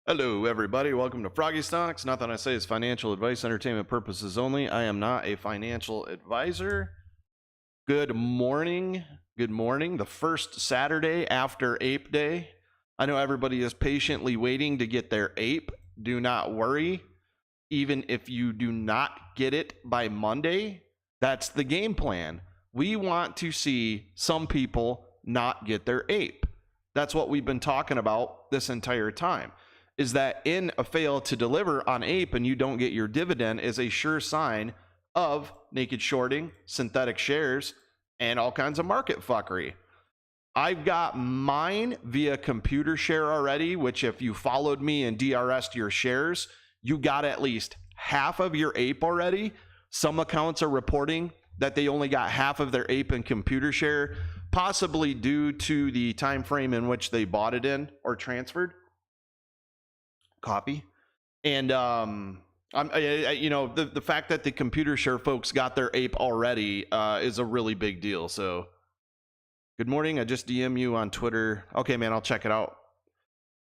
Hello, everybody. Welcome to Froggy Stocks. Nothing I say is financial advice, entertainment purposes only. I am not a financial advisor. Good morning. Good morning. The first Saturday after APE Day. I know everybody is patiently waiting to get their APE. Do not worry. Even if you do not get it by Monday, that's the game plan. We want to see some people not get their APE. That's what we've been talking about this entire time. Is that in a fail to deliver on APE and you don't get your dividend is a sure sign of naked shorting, synthetic shares, and all kinds of market fuckery. I've got mine via Computershare already, which if you followed me and DRS'd your shares, you got at least half of your APE already. Some accounts are reporting that they only got half of their APE in Computershare, possibly due to the time frame in which they bought it in or transferred. Copy. And the fact that the Computershare folks got their APE already is a really big deal. So good morning. I just DM you on Twitter. Okay, man, I'll check it out.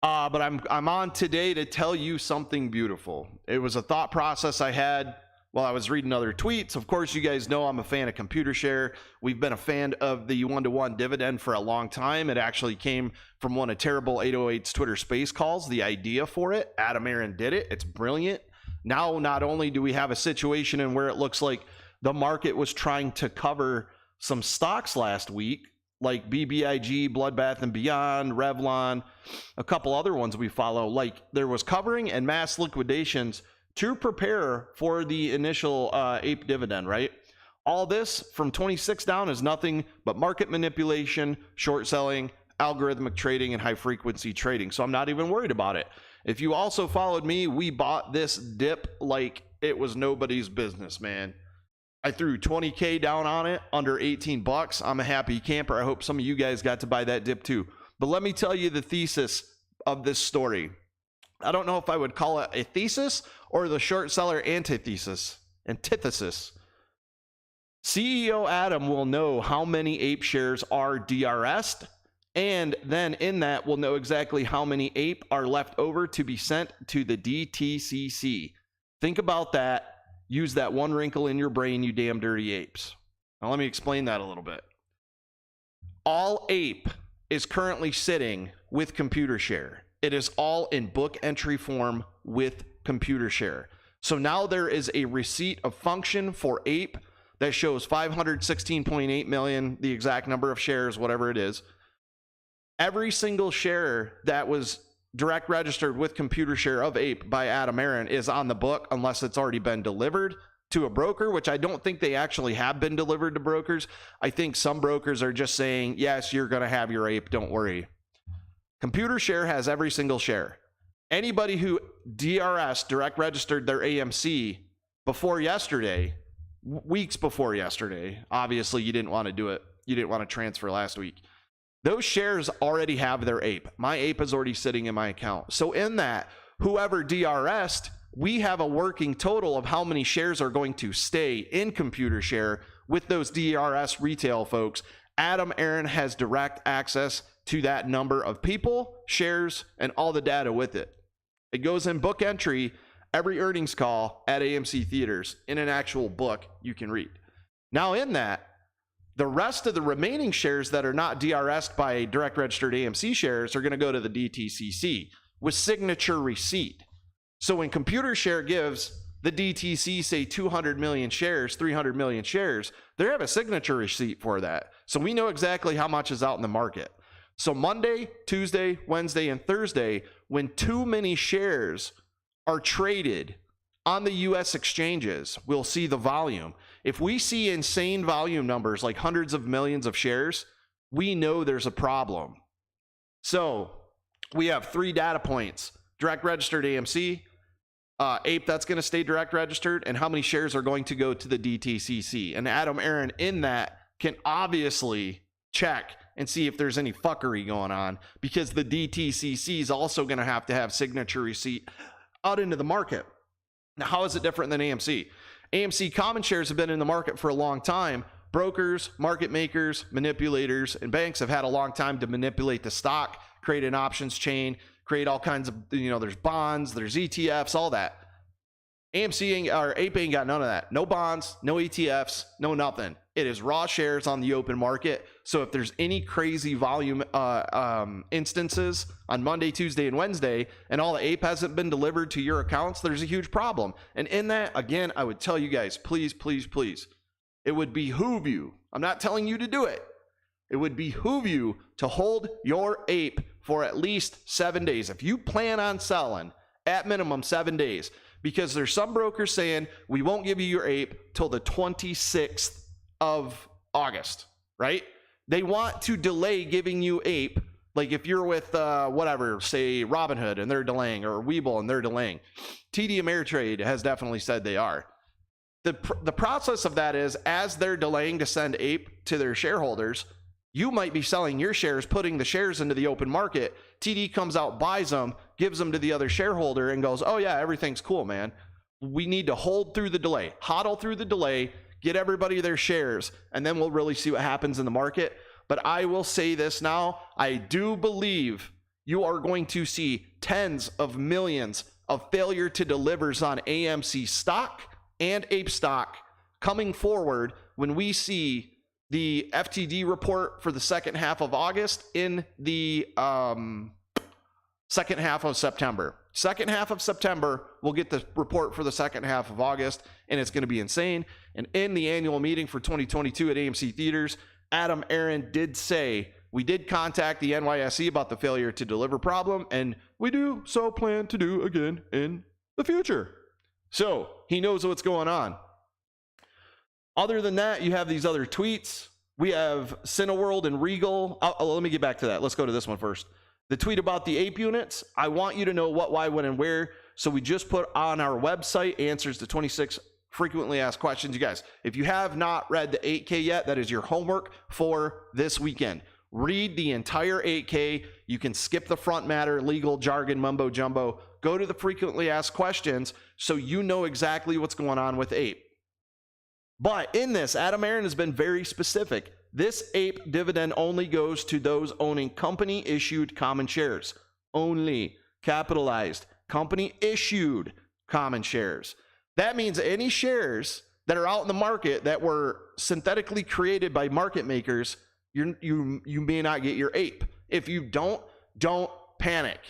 But I'm on today to tell you something beautiful. It was a thought process I had while I was reading other tweets. Of course, you guys know I'm a fan of Computershare. We've been a fan of the 1-to-1 dividend for a long time. It actually came from one of Terrible 808's Twitter space calls. The idea for it, Aron did it. It's brilliant. Now, not only do we have a situation in where it looks like the market was trying to cover some stocks last week, like BBIG, Bloodbath & Beyond, Revlon, a couple other ones we follow, like there was covering and mass liquidations to prepare for the initial APE dividend, right? All this from 26 down is nothing but market manipulation, short selling, algorithmic trading, and high frequency trading. So I'm not even worried about it. If you also followed me, we bought this dip like it was nobody's business, man. I threw 20K down on it, under 18 bucks. I'm a happy camper. I hope some of you guys got to buy that dip too. But let me tell you the thesis of this story. I don't know if I would call it a thesis or the short seller antithesis. CEO Adam will know how many APE shares are DRS'd, and then in that we'll know exactly how many APE are left over to be sent to the DTCC. Think about that. Use that one wrinkle in your brain, you damn dirty apes. Now let me explain that a little bit. All APE is currently sitting with Computershare. It is all in book entry form with Computershare. So now there is a receipt of function for APE that shows 516.8 million, the exact number of shares, whatever it is. Every single share that was direct registered with Computershare of APE by Aron is on the book unless it's already been delivered to a broker, which I don't think they actually have been delivered to brokers. I think some brokers are just saying, yes, you're going to have your APE, don't worry. Computershare has every single share. Anybody who DRS, direct registered their AMC before yesterday, weeks before yesterday, obviously you didn't want to do it. You didn't want to transfer last week. Those shares already have their APE. My APE is already sitting in my account. So in that, whoever DRS'd, we have a working total of how many shares are going to stay in Computershare with those DRS retail folks. Aron has direct access to that number of people, shares, and all the data with it. It goes in book entry every earnings call at AMC theaters in an actual book you can read. Now in that, the rest of the remaining shares that are not DRS'd by direct registered AMC shares are going to go to the DTCC with signature receipt. So when Computershare gives the DTC, say 200 million shares, 300 million shares, they have a signature receipt for that. So we know exactly how much is out in the market. So Monday, Tuesday, Wednesday, and Thursday, when too many shares are traded on the US exchanges, we'll see the volume. If we see insane volume numbers like hundreds of millions of shares, we know there's a problem. So we have 3 data points: direct registered AMC, APE that's going to stay direct registered, and how many shares are going to go to the DTCC. And Aron in that can obviously check and see if there's any fuckery going on, because the DTCC is also going to have signature receipt out into the market. Now, how is it different than AMC? AMC common shares have been in the market for a long time. Brokers, market makers, manipulators, and banks have had a long time to manipulate the stock, create an options chain, create all kinds of, there's bonds, there's ETFs, all that. AMC or APE ain't got none of that. No bonds, no ETFs, no nothing. It is raw shares on the open market. So if there's any crazy volume instances on Monday, Tuesday, and Wednesday, and all the APE hasn't been delivered to your accounts, there's a huge problem. And in that, again, I would tell you guys, please, please, please, it would behoove you. I'm not telling you to do it. It would behoove you to hold your APE for at least 7 days. If you plan on selling, at minimum 7 days, because there's some brokers saying we won't give you your APE till the 26th of August, right? They want to delay giving you APE. Like if you're with whatever, say Robinhood and they're delaying, or Webull and they're delaying. TD Ameritrade has definitely said they are. The process of that is, as they're delaying to send APE to their shareholders, you might be selling your shares, putting the shares into the open market. TD comes out, buys them, gives them to the other shareholder, and goes, oh yeah, everything's cool, man. We need to hold through the delay, hodl through the delay, get everybody their shares, and then we'll really see what happens in the market. But I will say this now, I do believe you are going to see tens of millions of failure to delivers on AMC stock and APE stock coming forward when we see the FTD report for the second half of August in the second half of September. Second half of September, we'll get the report for the second half of August, and it's going to be insane. And in the annual meeting for 2022 at AMC Theaters, Aron did say, we did contact the NYSE about the failure to deliver problem, and we do so plan to do again in the future. So he knows what's going on. Other than that, you have these other tweets. We have Cineworld and Regal. Let me get back to that. Let's go to this one first. The tweet about the APE units. I want you to know what, why, when, and where. So we just put on our website answers to 26 frequently asked questions. You guys, if you have not read the 8K yet, that is your homework for this weekend. Read the entire 8K. You can skip the front matter, legal jargon, mumbo jumbo. Go to the frequently asked questions so you know exactly what's going on with APE. But in this, Aron has been very specific. This APE dividend only goes to those owning company-issued common shares. Only capitalized company-issued common shares. That means any shares that are out in the market that were synthetically created by market makers, you may not get your APE. If you don't panic.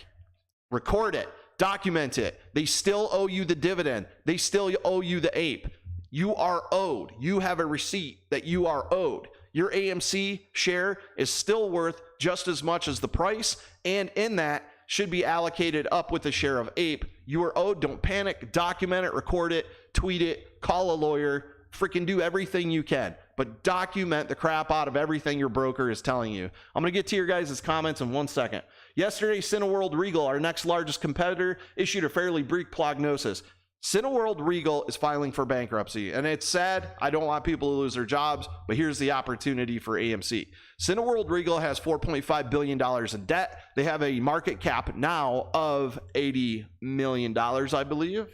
Record it. Document it. They still owe you the dividend. They still owe you the APE. You are owed. You have a receipt that you are owed. Your AMC share is still worth just as much as the price, and in that should be allocated up with a share of APE. You are owed. Don't panic. Document it, record it, tweet it, call a lawyer, freaking do everything you can, but document the crap out of everything your broker is telling you. I'm going to get to your guys' comments in 1 second. Yesterday, Cineworld Regal, our next largest competitor, issued a fairly bleak prognosis. Cineworld Regal is filing for bankruptcy, and it's sad. I don't want people to lose their jobs, but here's the opportunity for AMC. Cineworld Regal has $4.5 billion in debt. They have a market cap now of $80 million, I believe.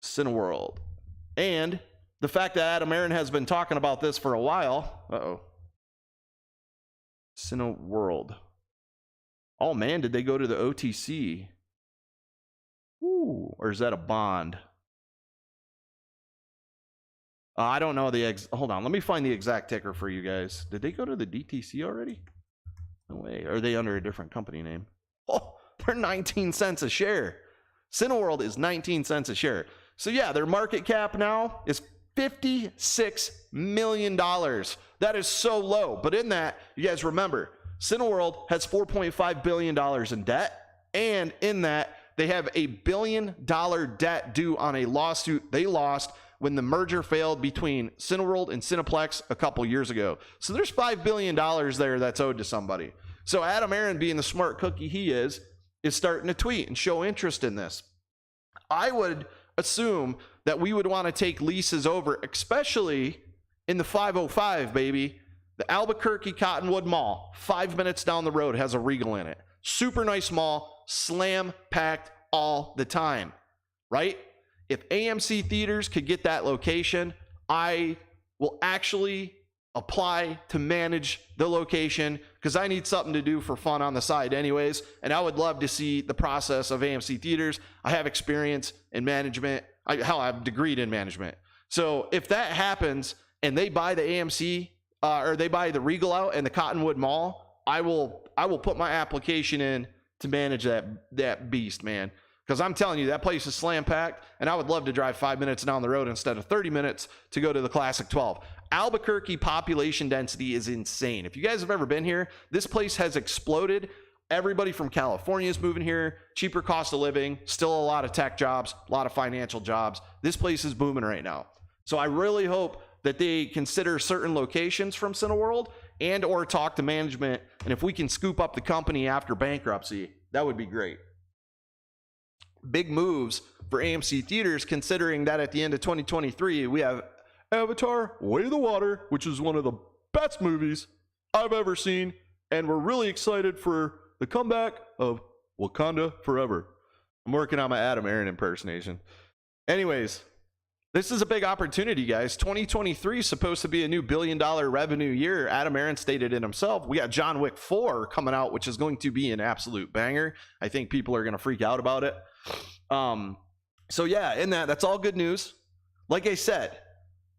Cineworld. And the fact that Aron has been talking about this for a while. Cineworld. Oh man, did they go to the OTC? Ooh, or is that a bond? I don't know the hold on, let me find the exact ticker for you guys. Did they go to the DTC already? No way. Are they under a different company name? Oh, they're 19 cents a share. Cineworld is 19 cents a share. So yeah, their market cap now is $56 million. That is so low. But in that, you guys remember, Cineworld has $4.5 billion in debt. And in that, they have $1 billion debt due on a lawsuit they lost when the merger failed between Cineworld and Cineplex a couple years ago. So there's $5 billion there that's owed to somebody. So Aron, being the smart cookie he is starting to tweet and show interest in this. I would assume that we would want to take leases over, especially in the 505, baby. The Albuquerque Cottonwood Mall, 5 minutes down the road, has a Regal in it. Super nice mall, slam packed all the time, right? If AMC Theaters could get that location, I will actually apply to manage the location, because I need something to do for fun on the side anyways, and I would love to see the process of AMC Theaters. I have experience in management. I've degreed in management. So if that happens and they buy the AMC or they buy the Regal out and the Cottonwood Mall, I will put my application in to manage that beast, man. Because I'm telling you, that place is slam packed, and I would love to drive 5 minutes down the road instead of 30 minutes to go to the Classic 12. Albuquerque population density is insane. If you guys have ever been here, this place has exploded. Everybody from California is moving here. Cheaper cost of living, still a lot of tech jobs, a lot of financial jobs. This place is booming right now. So I really hope that they consider certain locations from Cineworld and or talk to management. And if we can scoop up the company after bankruptcy, that would be great. Big moves for AMC Theaters, considering that at the end of 2023, we have Avatar: Way of the Water, which is one of the best movies I've ever seen. And we're really excited for the comeback of Wakanda Forever. I'm working on my Adam Aaron impersonation. Anyways, this is a big opportunity, guys. 2023 is supposed to be a new billion-dollar revenue year. Adam Aaron stated it himself. We got John Wick 4 coming out, which is going to be an absolute banger. I think people are going to freak out about it. So yeah, that's all good news. Like I said,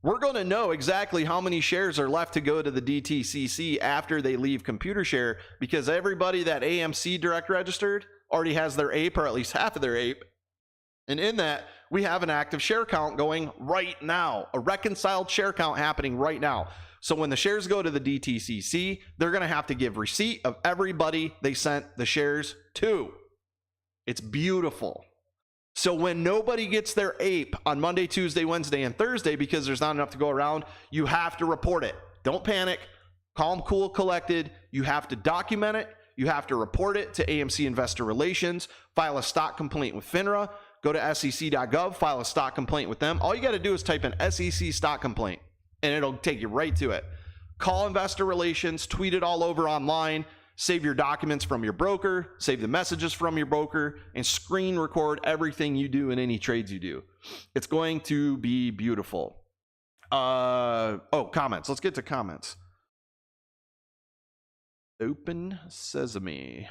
we're going to know exactly how many shares are left to go to the DTCC after they leave Computershare, because everybody that AMC direct registered already has their APE, or at least half of their APE. And in that, we have an active share count going right now, a reconciled share count happening right now. So when the shares go to the DTCC, they're going to have to give receipt of everybody they sent the shares to. It's beautiful. So when nobody gets their APE on Monday, Tuesday, Wednesday, and Thursday, because there's not enough to go around, you have to report it. Don't panic. Calm, cool, collected. You have to document it. You have to report it to AMC Investor Relations. File a stock complaint with FINRA. Go to sec.gov. File a stock complaint with them. All you got to do is type in SEC stock complaint, and it'll take you right to it. Call Investor Relations. Tweet it all over online. Save your documents from your broker, save the messages from your broker, and screen record everything you do in any trades you do. It's going to be beautiful. Comments. Let's get to comments. Open sesame.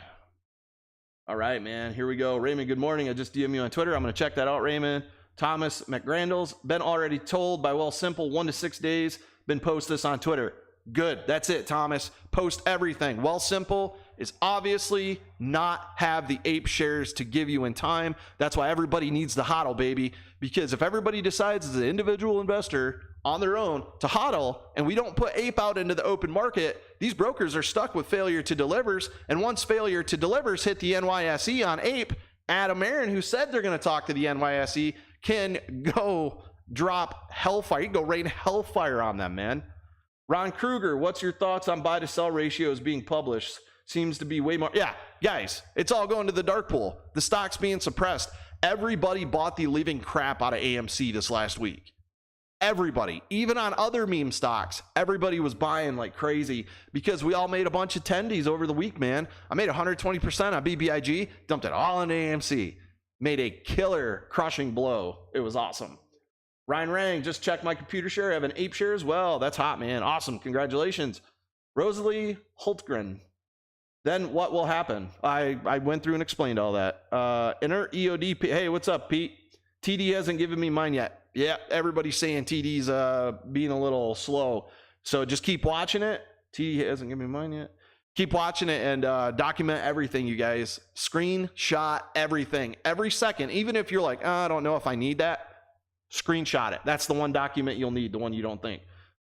All right, man. Here we go. Raymond, good morning. I just DM you on Twitter. I'm going to check that out, Raymond. Thomas McGrandles, been already told by Well Simple 1 to 6 days. Been post this on Twitter. Good. That's it, Thomas. Post everything. Well Simple is obviously not have the APE shares to give you in time. That's why everybody needs the hodl, baby. Because if everybody decides as an individual investor on their own to hodl, and we don't put APE out into the open market, these brokers are stuck with failure to delivers. And once failure to delivers hit the NYSE on APE, Adam Aaron, who said they're going to talk to the NYSE, can go drop hellfire. He can go rain hellfire on them, man. Ron Kruger, what's your thoughts on buy to sell ratios being published? Seems to be way more. Yeah, guys, it's all going to the dark pool. The stock's being suppressed. Everybody bought the living crap out of AMC this last week. Everybody, even on other meme stocks, everybody was buying like crazy because we all made a bunch of tendies over the week, man. I made 120% on BBIG, dumped it all into AMC, made a killer crushing blow. It was awesome. Ryan Rang, just checked my Computershare. I have an APE share as well. That's hot, man. Awesome. Congratulations. Rosalie Holtgren. Then what will happen? I went through and explained all that. Inner EOD. Hey, what's up, Pete? TD hasn't given me mine yet. Yeah, everybody's saying TD's being a little slow. So just keep watching it. TD hasn't given me mine yet. Keep watching it and document everything, you guys. Screenshot everything. Every second. Even if you're like, I don't know if I need that. Screenshot it. That's the one document you'll need, the one you don't think.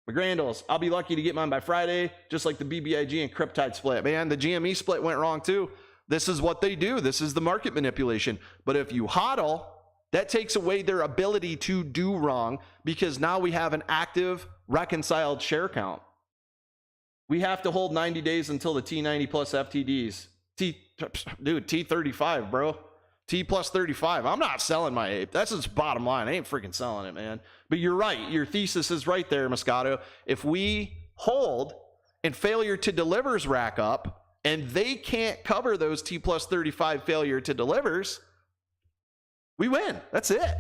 McGrandles, I'll be lucky to get mine by Friday, just like the BBIG and Cryptide split. Man, the GME split went wrong too. This is what they do. This is the market manipulation. But if you hodl, that takes away their ability to do wrong, because now we have an active reconciled share count. We have to hold 90 days until the T90 plus FTDs. T35, bro. T plus 35. I'm not selling my APE. That's just bottom line. I ain't freaking selling it, man. But you're right. Your thesis is right there, Moscato. If we hold and failure to delivers rack up and they can't cover those T plus 35 failure to delivers, we win. That's it.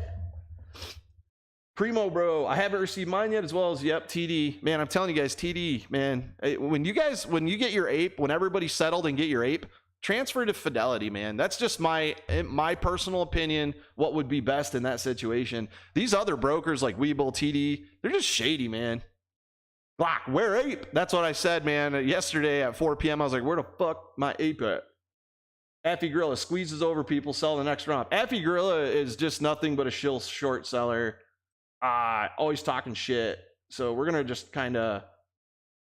Primo, bro, I haven't received mine yet, as well as, yep, TD. Man, I'm telling you guys, TD, man. When you get your APE, when everybody's settled and get your APE, transfer to Fidelity, man. That's just my personal opinion, what would be best in that situation. These other brokers like Webull, TD, they're just shady, man. Glock, where APE? That's what I said, man. Yesterday at 4 p.m., I was like, where the fuck my APE at? Affy Gorilla squeezes over people, sell the next round. Affy Gorilla is just nothing but a shill short seller. Always talking shit. So we're going to just kind of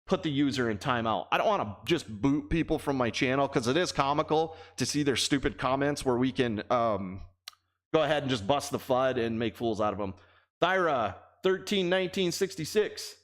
put the user in timeout. I don't want to just boot people from my channel because it is comical to see their stupid comments where we can go ahead and just bust the FUD and make fools out of them. Thyra, 131966.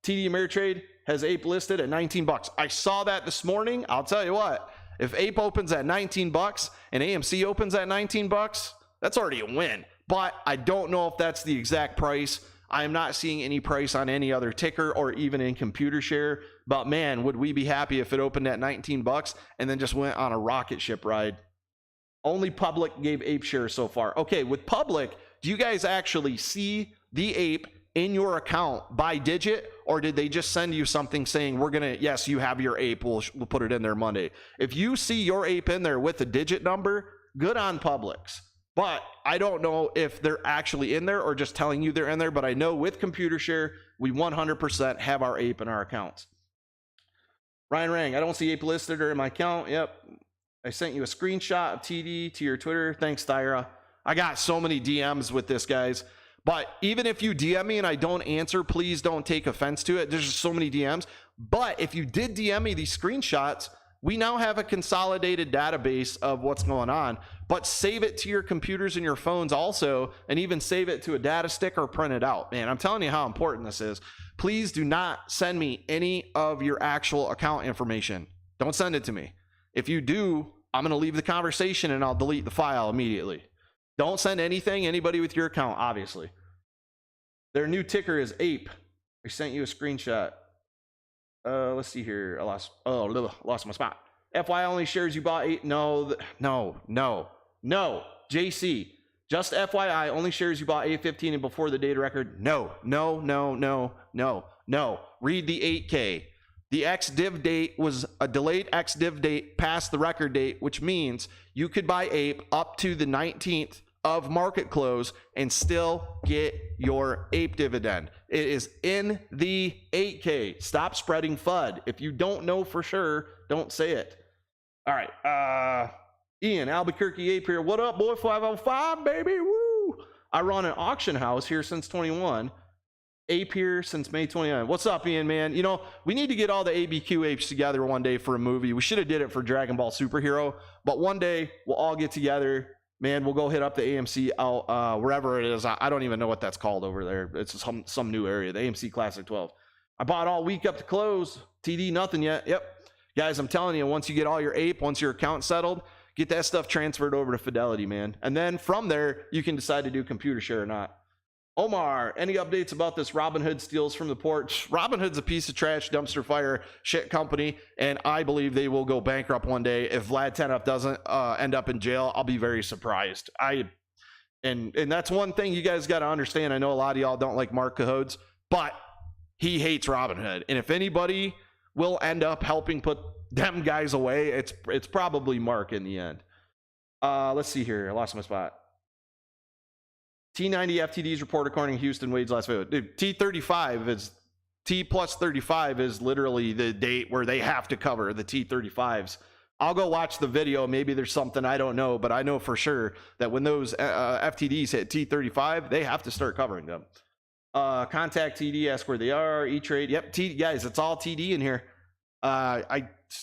TD Ameritrade has APE listed at 19 bucks. I saw that this morning. I'll tell you what, if APE opens at 19 bucks and AMC opens at 19 bucks, that's already a win. But I don't know if that's the exact price. I am not seeing any price on any other ticker or even in Computershare. But man, would we be happy if it opened at 19 bucks and then just went on a rocket ship ride? Only Public gave APE shares so far. Okay, with Public, do you guys actually see the APE in your account by digit, or did they just send you something saying yes, you have your APE, we'll put it in there Monday? If you see your APE in there with a digit number, good on Publix. But I don't know if they're actually in there or just telling you they're in there. But I know with Computershare, we 100% have our APE in our accounts. Ryan Rang, I don't see APE listed or in my account. Yep. I sent you a screenshot of TD to your Twitter. Thanks, Thyra. I got so many DMs with this, guys. But even if you DM me and I don't answer, please don't take offense to it. There's just so many DMs. But if you did DM me these screenshots, we now have a consolidated database of what's going on. But save it to your computers and your phones also, and even save it to a data stick or print it out. Man, I'm telling you how important this is. Please do not send me any of your actual account information. Don't send it to me. If you do, I'm going to leave the conversation and I'll delete the file immediately. Don't send anybody with your account, obviously. Their new ticker is APE. I sent you a screenshot. Let's see here. I lost my spot. FY only shares you bought 8. No. JC, just FYI, only shares you bought 815 and before the data record. No. Read the 8K. The ex-div date was a delayed ex-div date past the record date, which means you could buy APE up to the 19th of market close and still get your APE dividend. It is in the 8K. Stop spreading FUD. If you don't know for sure, don't say it. All right. Ian, Albuquerque APE here. What up, boy? 505, baby. Woo! I run an auction house here since 21. APE here since May 29. What's up, Ian, man? You know, we need to get all the ABQ apes together one day for a movie. We should have did it for Dragon Ball Superhero, but one day we'll all get together. Man, we'll go hit up the AMC out wherever it is. I don't even know what that's called over there. It's some new area, the AMC Classic 12. I bought all week up to close. TD, nothing yet. Yep. Guys, I'm telling you, once you get all your APE, once your account settled, get that stuff transferred over to Fidelity, man. And then from there, you can decide to do Computershare or not. Omar, any updates about this Robinhood steals from the port? Robinhood's a piece of trash, dumpster fire, shit company, and I believe they will go bankrupt one day. If Vlad Tenev doesn't end up in jail, I'll be very surprised. And that's one thing you guys got to understand. I know a lot of y'all don't like Mark Cahodes, but he hates Robinhood. And if anybody will end up helping put them guys away, it's probably Mark in the end. Let's see here. I lost my spot. T90 FTDs report according to Houston Wade's last video. Dude, T35 is T plus 35 is literally the date where they have to cover the T35s. I'll go watch the video. Maybe there's something I don't know, but I know for sure that when those FTDs hit T35, they have to start covering them. Contact TD, ask where they are. E-Trade. Yep, guys, it's all TD in here.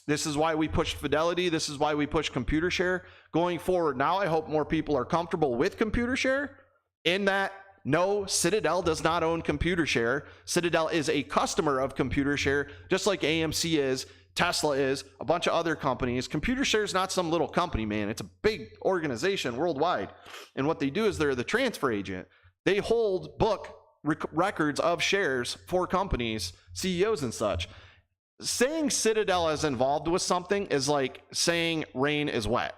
This is why we push Fidelity. This is why we push Computershare going forward. Now I hope more people are comfortable with Computershare. In that, no, Citadel does not own Computershare. Citadel is a customer of Computershare, just like AMC is, Tesla is, a bunch of other companies. Computershare is not some little company, man. It's a big organization worldwide. And what they do is they're the transfer agent. They hold book records of shares for companies, CEOs and such. Saying Citadel is involved with something is like saying rain is wet.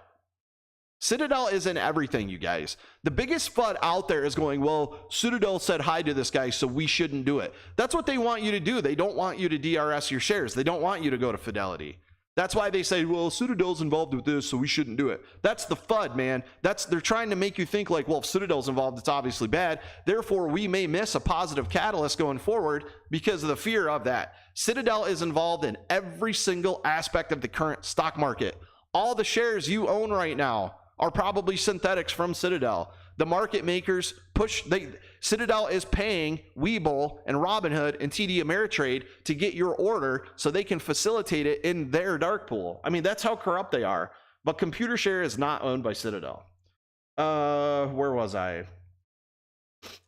Citadel isn't everything, you guys. The biggest FUD out there is going, well, Citadel said hi to this guy, so we shouldn't do it. That's what they want you to do. They don't want you to DRS your shares. They don't want you to go to Fidelity. That's why they say, well, Citadel's involved with this, so we shouldn't do it. That's the FUD, man. They're trying to make you think like, well, if Citadel's involved, it's obviously bad. Therefore, we may miss a positive catalyst going forward because of the fear of that. Citadel is involved in every single aspect of the current stock market. All the shares you own right now are probably synthetics from Citadel. The market makers Citadel is paying Webull and Robinhood and TD Ameritrade to get your order so they can facilitate it in their dark pool. I mean, that's how corrupt they are. But Computershare is not owned by Citadel. Where was I?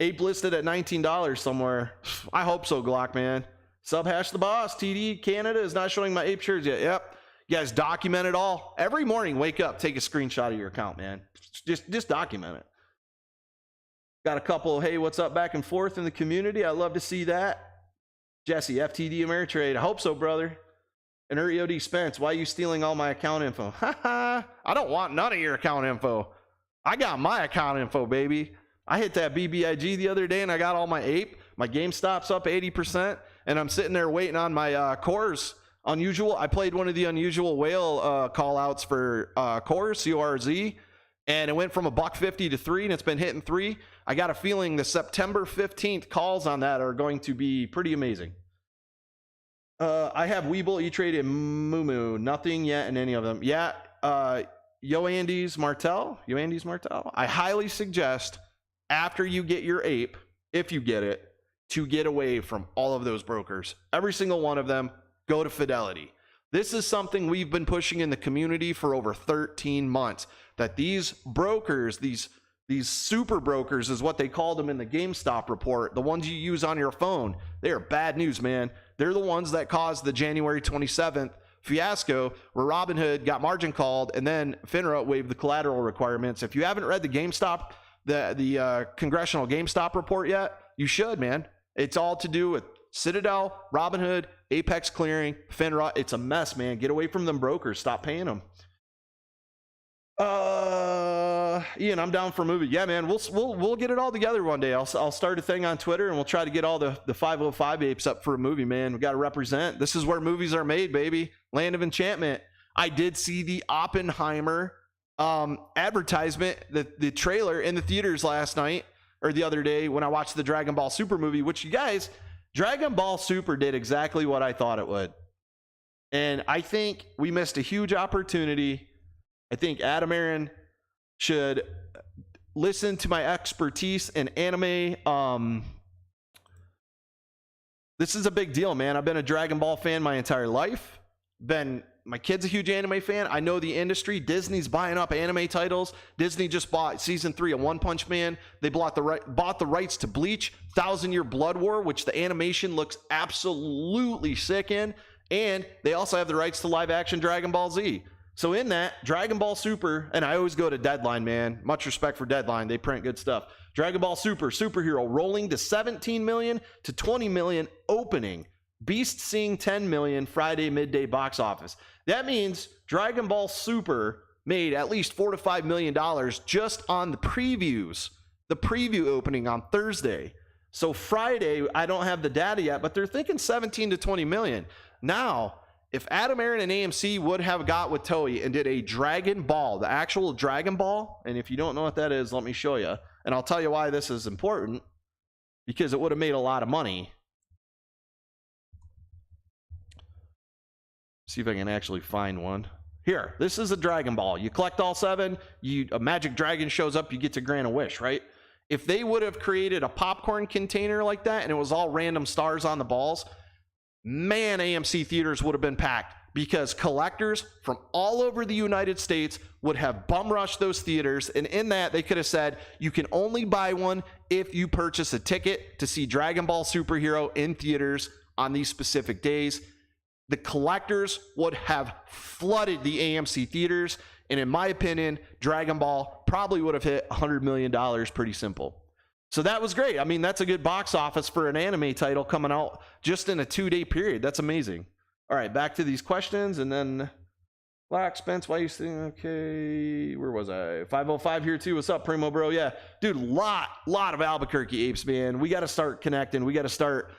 APE listed at $19 somewhere. I hope so, Glock, man. Subhash the boss. TD Canada is not showing my APE shares yet. Yep. You guys document it all. Every morning, wake up, take a screenshot of your account, man. Just document it. Got a couple, hey, what's up, back and forth in the community. I'd love to see that. Jesse, FTD Ameritrade. I hope so, brother. And EOD Spence, why are you stealing all my account info? I don't want none of your account info. I got my account info, baby. I hit that BBIG the other day and I got all my APE. My GameStop's up 80%, and I'm sitting there waiting on my cores. Unusual. I played one of the unusual whale call outs for cores, CORZ, and it went from $1.50 to $3, and it's been hitting $3. I got a feeling the September 15th calls on that are going to be pretty amazing. I have Webull, E-Trade, and Mumu. Nothing yet in any of them. Yeah, Yoandes Martel. I highly suggest after you get your APE, if you get it, to get away from all of those brokers. Every single one of them. Go to Fidelity. This is something we've been pushing in the community for over 13 months, that these brokers, these super brokers is what they called them in the GameStop report, the ones you use on your phone, they are bad news, man. They're the ones that caused the January 27th fiasco where Robinhood got margin called and then FINRA waived the collateral requirements. If you haven't read the GameStop, the congressional GameStop report yet, you should, man. It's all to do with Citadel, Robinhood, Apex Clearing, FINRA. It's a mess, man. Get away from them brokers. Stop paying them. Ian, I'm down for a movie. Yeah, man. We'll get it all together one day. I'll start a thing on Twitter and we'll try to get all the 505 apes up for a movie, man. We got to represent. This is where movies are made, baby. Land of Enchantment. I did see the Oppenheimer advertisement, the trailer in the theaters last night or the other day when I watched the Dragon Ball Super movie, which you guys, Dragon Ball Super did exactly what I thought it would. And I think we missed a huge opportunity. I think Aron should listen to my expertise in anime. This is a big deal, man. I've been a Dragon Ball fan my entire life. My kid's a huge anime fan. I know the industry. Disney's buying up anime titles. Disney just bought season 3 of One Punch Man. They bought the rights to Bleach, 1,000-Year Blood War, which the animation looks absolutely sick in. And they also have the rights to live-action Dragon Ball Z. So in that, Dragon Ball Super, and I always go to Deadline, man. Much respect for Deadline. They print good stuff. Dragon Ball Super, Superhero, rolling to 17 million to 20 million opening. Beast seeing 10 million Friday midday box office. That means Dragon Ball Super made at least $4 to $5 million just on the previews. The preview opening on Thursday. So Friday, I don't have the data yet, but they're thinking 17 to 20 million. Now, if Aron and AMC would have got with Toei and did a Dragon Ball, the actual Dragon Ball, and if you don't know what that is, let me show you. And I'll tell you why this is important, because it would have made a lot of money. See if I can actually find one. Here, this is a Dragon Ball. You collect all 7, a magic dragon shows up, you get to grant a wish, right? If they would have created a popcorn container like that and it was all random stars on the balls, man, AMC theaters would have been packed, because collectors from all over the United States would have bum rushed those theaters. And in that, they could have said, you can only buy one if you purchase a ticket to see Dragon Ball Superhero in theaters on these specific days. The collectors would have flooded the AMC theaters. And in my opinion, Dragon Ball probably would have hit $100 million pretty simple. So that was great. I mean, that's a good box office for an anime title coming out just in a 2-day period. That's amazing. All right, back to these questions. And then Black Spence, why you saying okay? Where was I? 505 here too. What's up, Primo bro? Yeah, dude, lot of Albuquerque apes, man. We got to start connecting. We got to start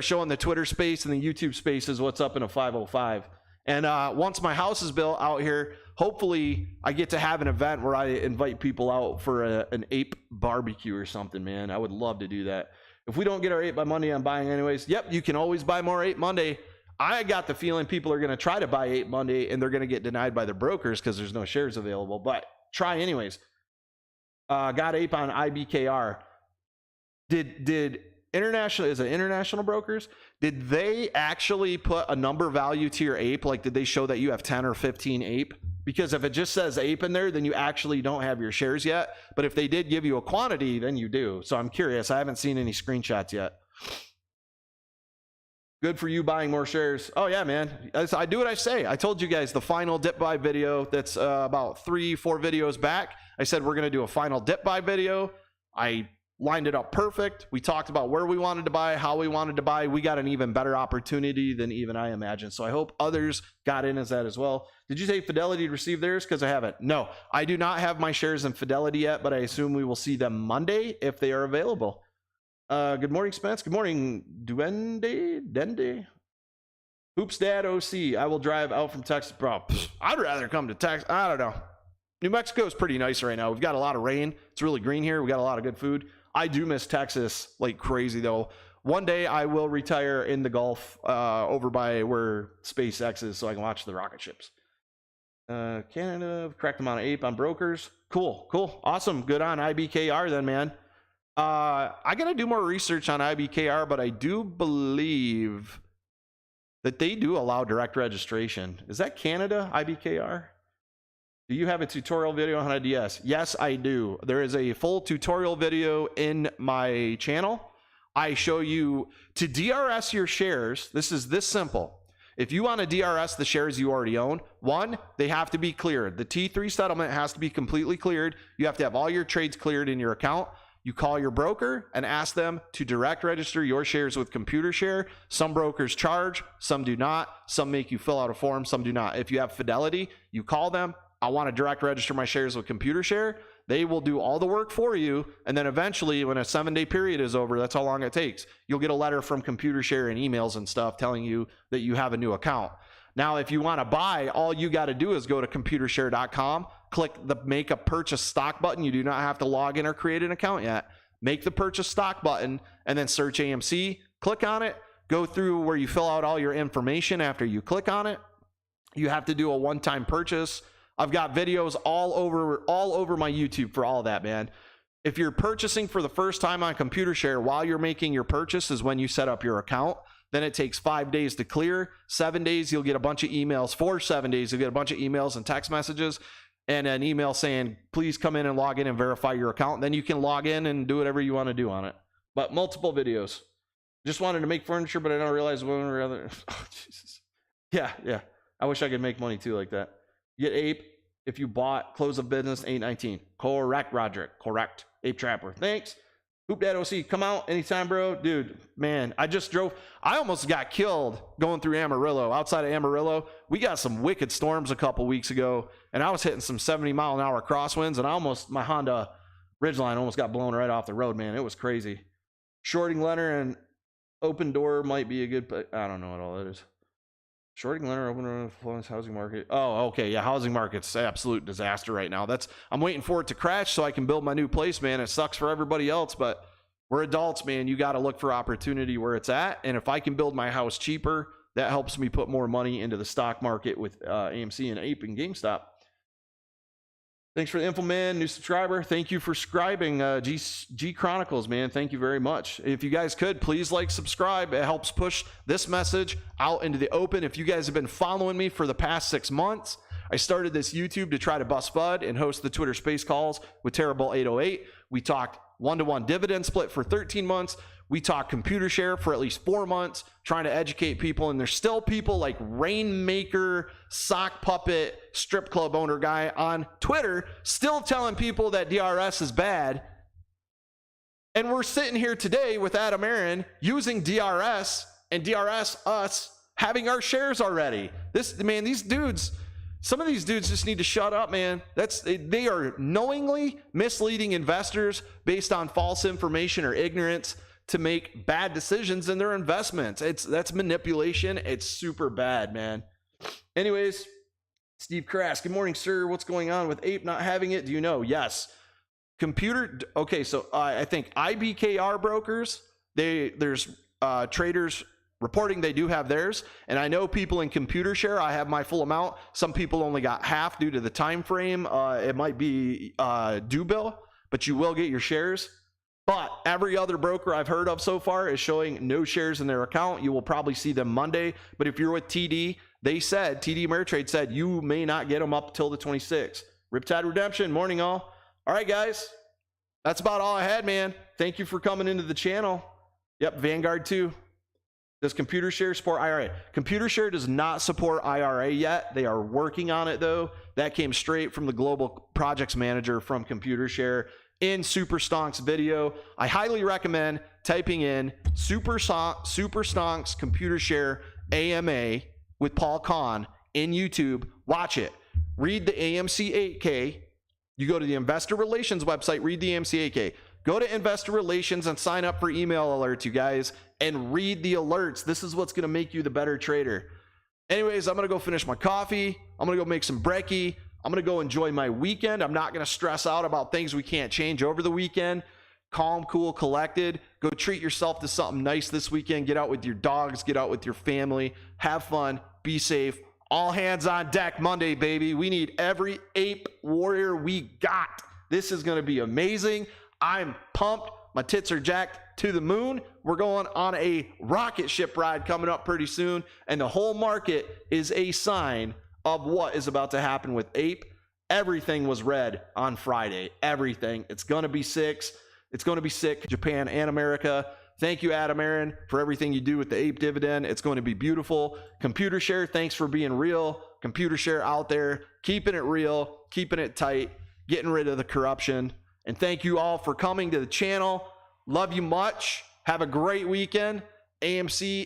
showing the Twitter space and the YouTube spaces what's up in a 505. And once my house is built out here, hopefully I get to have an event where I invite people out for an ape barbecue or something, man. I would love to do that. If we don't get our ape by Monday, I'm buying anyways. Yep, you can always buy more ape Monday. I got the feeling people are going to try to buy ape Monday and they're going to get denied by the brokers because there's no shares available, but try anyways. Got ape on IBKR. Did international, is it international brokers? Did they actually put a number value to your ape? Like, did they show that you have 10 or 15 ape? Because if it just says ape in there, then you actually don't have your shares yet. But if they did give you a quantity, then you do. So I'm curious. I haven't seen any screenshots yet. Good for you buying more shares. Oh yeah, man. I do what I say. I told you guys the final dip buy video that's about 3-4 videos back. I said we're going to do a final dip buy video. I lined it up perfect. We talked about where we wanted to buy, how we wanted to buy. We got an even better opportunity than even I imagined. So I hope others got in as that as well. Did you say Fidelity received theirs? Because I haven't. No, I do not have my shares in Fidelity yet, but I assume we will see them Monday if they are available. Good morning, Spence. Good morning, Dende. Hoops Dad OC. I will drive out from Texas. Bro, I'd rather come to Texas. I don't know. New Mexico is pretty nice right now. We've got a lot of rain. It's really green here. We got a lot of good food. I do miss Texas like crazy though. One day I will retire in the Gulf over by where SpaceX is so I can watch the rocket ships. Canada, correct amount of ape on brokers. Cool. Awesome. Good on IBKR then, man. I gotta do more research on IBKR, but I do believe that they do allow direct registration. Is that Canada, IBKR? Do you have a tutorial video on how to DS? Yes, I do. There is a full tutorial video in my channel. I show you to DRS your shares. This is this simple. If you want to DRS the shares you already own, one, they have to be cleared. The T3 settlement has to be completely cleared. You have to have all your trades cleared in your account. You call your broker and ask them to direct register your shares with Computershare. Some brokers charge, some do not. Some make you fill out a form, some do not. If you have Fidelity, you call them. I want to direct register my shares with Computershare. They will do all the work for you. And then eventually, when a 7-day period is over, that's how long it takes. You'll get a letter from Computershare and emails and stuff telling you that you have a new account. Now, if you want to buy, all you got to do is go to Computershare.com, click the make a purchase stock button. You do not have to log in or create an account yet. Make the purchase stock button and then search AMC. Click on it. Go through where you fill out all your information after you click on it. You have to do a one-time purchase. I've got videos all over my YouTube for all of that, man. If you're purchasing for the first time on Computershare, while you're making your purchase is when you set up your account. Then it takes 5 days to clear. 7 days, you'll get a bunch of emails. For 7 days, you'll get a bunch of emails and text messages and an email saying, please come in and log in and verify your account. Then you can log in and do whatever you want to do on it. But multiple videos. Just wanted to make furniture, but I don't realize one or other. Oh, Jesus. Yeah. I wish I could make money too like that. Get ape if you bought close of business 819. Correct, Roderick. Correct. Ape Trapper. Thanks. Hoop Dad OC, come out anytime, bro. Dude, man, I almost got killed going through Amarillo. Outside of Amarillo, we got some wicked storms a couple weeks ago, and I was hitting some 70-mile-an-hour crosswinds, and my Honda Ridgeline almost got blown right off the road, man. It was crazy. Shorting Leonard and open door might be a good, I don't know what all that is. Shorting Leonard, open door, housing market. Oh, okay, yeah, housing market's an absolute disaster right now. I'm waiting for it to crash so I can build my new place, man. It sucks for everybody else, but we're adults, man. You got to look for opportunity where it's at, and if I can build my house cheaper, that helps me put more money into the stock market with AMC and APE and GameStop. Thanks for the info, man. New subscriber. Thank you for subscribing. G Chronicles, man. Thank you very much. If you guys could, please like, subscribe. It helps push this message out into the open. If you guys have been following me for the past 6 months, I started this YouTube to try to bust FUD and host the Twitter Space Calls with Terrible 808. We talked one-to-one dividend split for 13 months. We talked Computershare for at least 4 months, trying to educate people. And there's still people like Rainmaker, Sock Puppet, strip club owner guy on Twitter still telling people that DRS is bad. And we're sitting here today with Adam Aron using DRS and DRS us having our shares already. These dudes some of these dudes just need to shut up, man. They are knowingly misleading investors based on false information or ignorance to make bad decisions in their investments. That's manipulation. It's super bad, man. Anyways, Steve Crass, good morning, sir. What's going on with APE not having it? Do you know? Yes. Okay, so I think IBKR brokers, there's traders reporting they do have theirs, and I know people in Computershare, I have my full amount. Some people only got half due to the time frame. It might be due bill, but you will get your shares. But every other broker I've heard of so far is showing no shares in their account. You will probably see them Monday, but if you're with TD, TD Ameritrade said you may not get them up till the 26th. Riptide Redemption, morning all. All right, guys, that's about all I had, man. Thank you for coming into the channel. Yep, Vanguard too. Does Computershare support IRA? Computershare does not support IRA yet. They are working on it, though. That came straight from the global projects manager from Computershare in Super Stonk's video. I highly recommend typing in Super Stonk's Computershare AMA with Paul Kahn in YouTube. Watch it. Read the AMC 8K. You go to the Investor Relations website, read the AMC 8K. Go to Investor Relations and sign up for email alerts, you guys, and read the alerts. This is what's going to make you the better trader. Anyways, I'm going to go finish my coffee. I'm going to go make some brekkie. I'm going to go enjoy my weekend. I'm not going to stress out about things we can't change over the weekend. Calm, cool, collected. Go treat yourself to something nice this weekend. Get out with your dogs. Get out with your family. Have fun. Be safe. All hands on deck Monday, baby. We need every ape warrior we got. This is going to be amazing. I'm pumped. My tits are jacked to the moon. We're going on a rocket ship ride coming up pretty soon. And the whole market is a sign of what is about to happen with APE. Everything was red on Friday. Everything. It's going to be sick. It's going to be sick. Japan and America. Thank you, Adam Aron, for everything you do with the APE dividend. It's going to be beautiful. Computershare, thanks for being real. Computershare out there, keeping it real, keeping it tight, getting rid of the corruption. And thank you all for coming to the channel. Love you much. Have a great weekend. AMC